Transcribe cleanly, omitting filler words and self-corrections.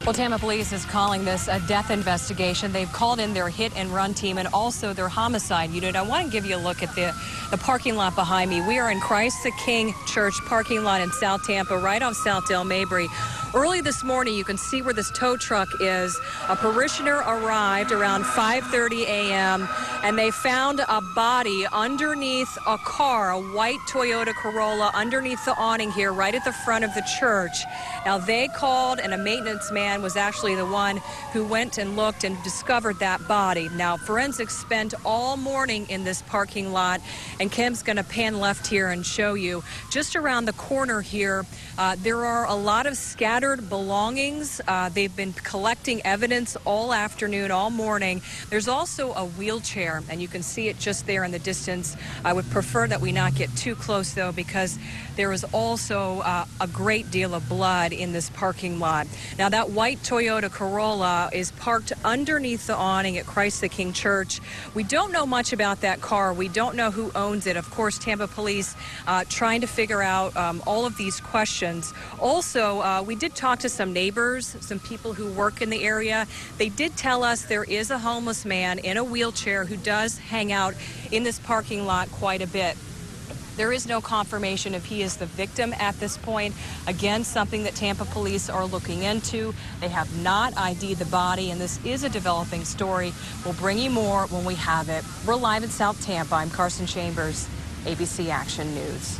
Well, Tampa Police is calling this a death investigation. They've called in their hit and run team and also their homicide unit. I want to give you a look at the parking lot behind me. We are in Christ the King Church parking lot in South Tampa, right off South Del Mabry. Early this morning, you can see where this tow truck is. A parishioner arrived around 5:30 a.m. and they found a body underneath a car, a white Toyota Corolla, underneath the awning here, right at the front of the church. Now, they called, and a maintenance man was actually the one who went and looked and discovered that body. Now, forensics spent all morning in this parking lot, and Kim's going to pan left here and show you. Just around the corner here, there are a lot of scattered belongings. They've been collecting evidence all afternoon, all morning. There's also a wheelchair, and you can see it just there in the distance. I would prefer that we not get too close, though, because there is also a great deal of blood in this parking lot. Now, that white Toyota Corolla is parked underneath the awning at Christ the King Church. We don't know much about that car. We don't know who owns it. Of course, Tampa Police trying to figure out all of these questions. Also, we did talk to some neighbors, some people who work in the area. They did tell us there is a homeless man in a wheelchair who does hang out in this parking lot quite a bit. There is no confirmation if he is the victim at this point. Again, something that Tampa Police are looking into. They have not ID'd the body, and this is a developing story. We'll bring you more when we have it. We're live in South Tampa. I'm Carson Chambers, ABC Action News.